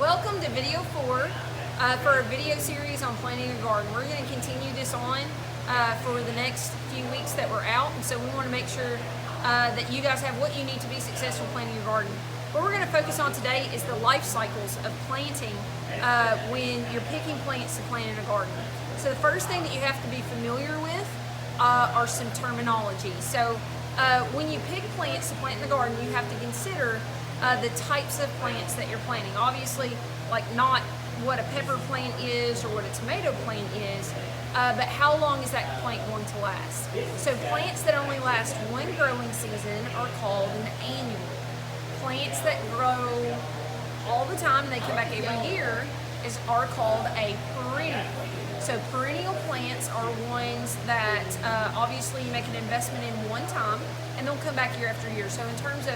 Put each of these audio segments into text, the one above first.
welcome to video 4 for our video series on planting a garden. We're going to continue this on for the next few weeks that we're out, and so we want to make sure that you guys have what you need to be successful planting your garden. What we're going to focus on today is the life cycles of planting when you're picking plants to plant in a garden. So the first thing that you have to be familiar with are some terminology. So when you pick plants to plant in the garden, you have to consider the types of plants that you're planting. Obviously, like not what a pepper plant is or what a tomato plant is, but how long is that plant going to last? So plants that only last one growing season are called an annual. Plants that grow all the time and they come back every year are called a perennial. So perennial plants are ones that obviously you make an investment in one time and they'll come back year after year. So in terms of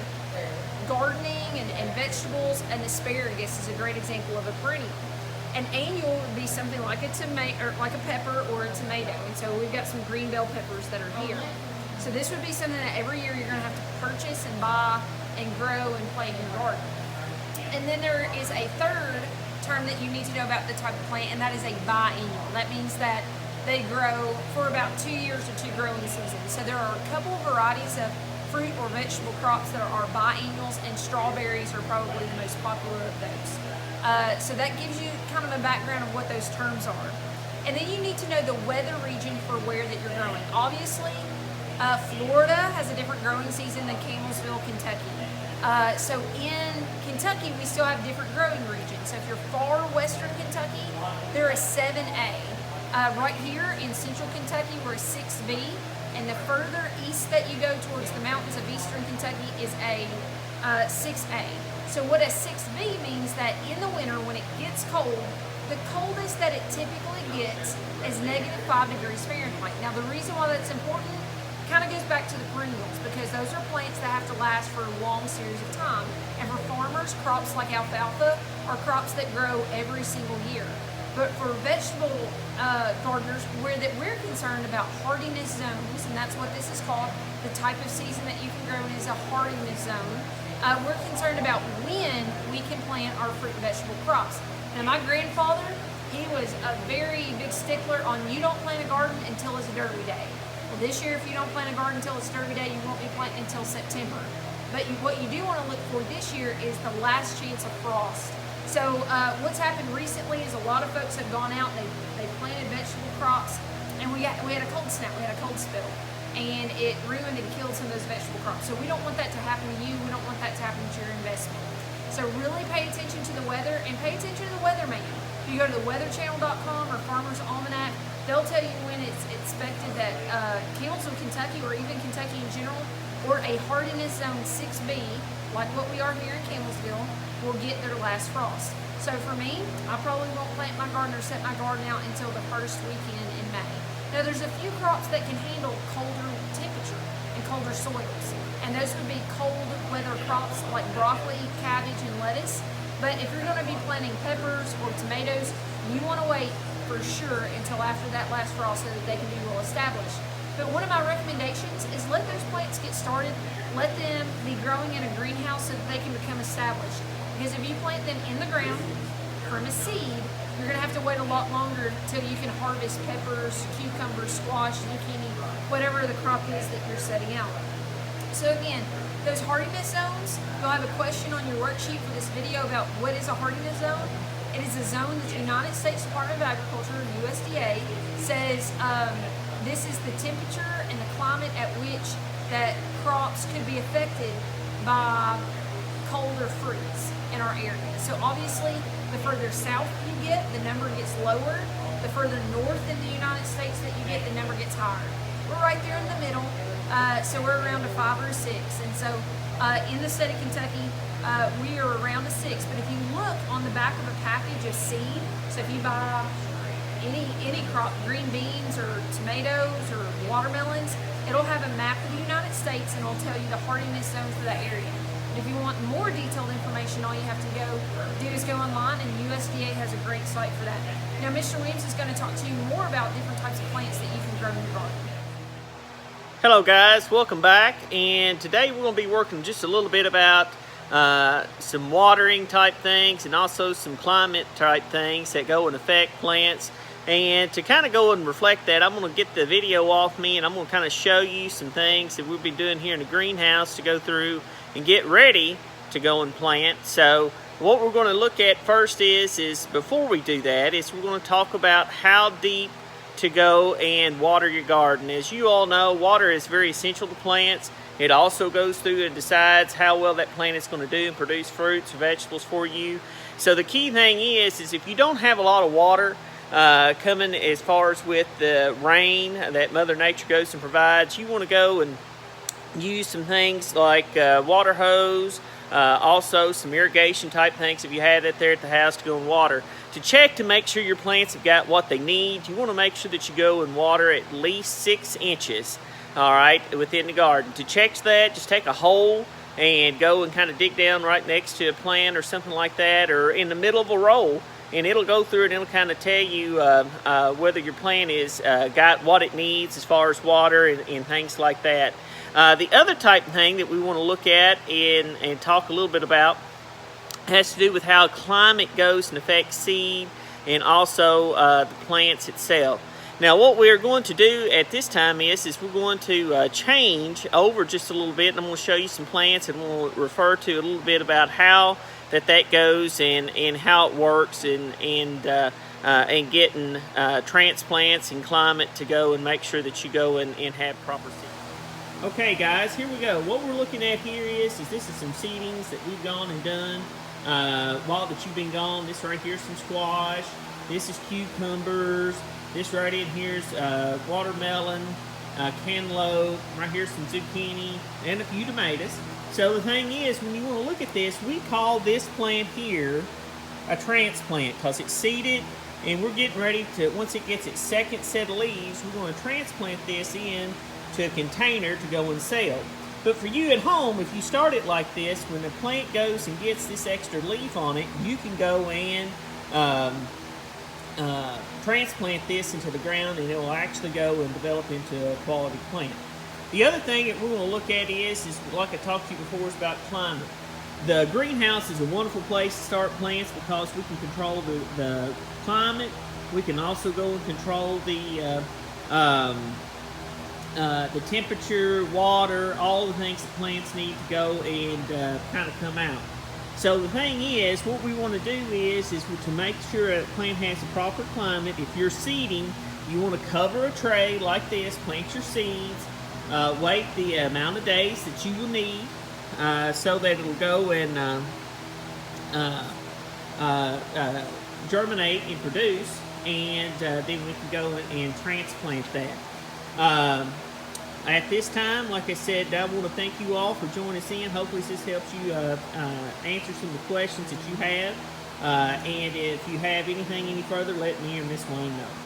gardening and vegetables, an asparagus is a great example of a perennial. An annual would be something like a tomato, or like a pepper or a tomato. And so we've got some green bell peppers that are here. So this would be something that every year you're going to have to purchase and buy and grow and plant in your garden. And then there is a third term that you need to know about the type of plant, and that is a biennial. That means that they grow for about 2 years or 2 growing seasons. So there are a couple of varieties of fruit or vegetable crops that are biennials, and strawberries are probably the most popular of those. So that gives you kind of a background of what those terms are. And then you need to know the weather region for where that you're growing. Obviously, Florida has a different growing season than Campbellsville, Kentucky. So in Kentucky, we still have different growing regions. So if you're far western Kentucky, they're a 7A. Right here in central Kentucky, we're a 6B. And the further east that you go towards the mountains of eastern Kentucky is a 6A. So what a 6B means that in the winter when it gets cold, the coldest that it typically gets is -5 degrees Fahrenheit. Now the reason why that's important kind of goes back to the perennials, because those are plants that have to last for a long series of time. And for farmers, crops like alfalfa are crops that grow every single year. But for vegetable gardeners, we're concerned about hardiness zones, and that's what this is called. The type of season that you can grow in is a hardiness zone. We're concerned about when we can plant our fruit and vegetable crops. Now my grandfather, he was a very big stickler on you don't plant a garden until it's a derby day. Well, this year if you don't plant a garden until it's derby day, you won't be planting until September. But what you do want to look for this year is the last chance of frost. So what's happened recently is a lot of folks have gone out and they planted vegetable crops, and we had a cold snap, we had a cold spill, and it ruined and killed some of those vegetable crops. So we don't want that to happen to you. We don't want that to happen to your investment. So really pay attention to the weather and pay attention to the weatherman. If you go to the weatherchannel.com or Farmer's Almanac, they'll tell you when it's expected that Campbellsville, Kentucky, or even Kentucky in general, or a hardiness zone 6B, like what we are here in Campbellsville, will get their last frost. So for me, I probably won't plant my garden or set my garden out until the first weekend in May. Now there's a few crops that can handle colder temperature and colder soils, and those would be cold weather crops like broccoli, cabbage, and lettuce. But if you're going to be planting peppers or tomatoes, you want to wait for sure until after that last frost so that they can be well established. But one of my recommendations is let those plants get started, let them be growing in a greenhouse so that they can become established. Because if you plant them in the ground from a seed, you're going to have to wait a lot longer till you can harvest peppers, cucumbers, squash, zucchini, whatever the crop is that you're setting out. So again, those hardiness zones, you'll have a question on your worksheet for this video about what is a hardiness zone. It is a zone that the United States Department of Agriculture, USDA, says this is the temperature and the climate at which that crops could be affected by colder fruits in our area. So obviously, the further south you get, the number gets lower. The further north in the United States that you get, the number gets higher. We're right there in the middle, so we're around a 5 or a 6. And so in the state of Kentucky, we are around a 6. But if you look on the back of a package of seed, so if you buy any crop, green beans or tomatoes or watermelons, it'll have a map of the United States and it'll tell you the hardiness zones for that area. If you want more detailed information, all you have to do is go online, and USDA has a great site for that. Now, Mr. Williams is going to talk to you more about different types of plants that you can grow in your garden. Hello guys, welcome back, and today we're going to be working just a little bit about some watering type things, and also some climate type things that go and affect plants. And to kind of go and reflect that, I'm going to get the video off me, and I'm going to kind of show you some things that we'll be doing here in the greenhouse to go through and get ready to go and plant. So what we're going to look at first is before we do that, is we're going to talk about how deep to go and water your garden. As you all know, water is very essential to plants. It also goes through and decides how well that plant is going to do and produce fruits or vegetables for you. So the key thing is if you don't have a lot of water coming as far as with the rain that Mother Nature goes and provides, you want to go and use some things like water hose, also some irrigation type things if you have it there at the house to go and water. To check to make sure your plants have got what they need, you want to make sure that you go and water at least 6 inches, all right, within the garden. To check that, just take a hole and go and kind of dig down right next to a plant or something like that, or in the middle of a row, and it'll go through it and it'll kind of tell you whether your plant is got what it needs as far as water and things like that. The other type of thing that we want to look at and talk a little bit about has to do with how climate goes and affects seed and also the plants itself. Now what we're going to do at this time is we're going to change over just a little bit, and I'm going to show you some plants, and we'll refer to a little bit about how that goes and how it works and getting transplants and climate to go and make sure that you go and have proper seed. Okay guys, here we go. What we're looking at here is this is some seedings that we've gone and done while that you've been gone. This right here is some squash. This is cucumbers. This right in here is watermelon, cantaloupe. Right here's some zucchini and a few tomatoes. So the thing is, when you want to look at this, we call this plant here a transplant because it's seeded, and we're getting ready to, once it gets its second set of leaves, we're going to transplant this in to a container to go and sell. But for you at home, if you start it like this, when the plant goes and gets this extra leaf on it, you can go and transplant this into the ground, and it will actually go and develop into a quality plant. The other thing that we're going to look at is like I talked to you before, is about climate. The greenhouse is a wonderful place to start plants because we can control the climate. We can also go and control the temperature, water, all the things that plants need to go and kind of come out. So the thing is, what we want to do is to make sure a plant has a proper climate. If you're seeding, you want to cover a tray like this, plant your seeds, wait the amount of days that you will need so that it'll go and germinate and produce, and then we can go and transplant that. At this time, like I said, I want to thank you all for joining us in. Hopefully this helps you answer some of the questions that you have. And if you have anything any further, let me or Miss Wayne know.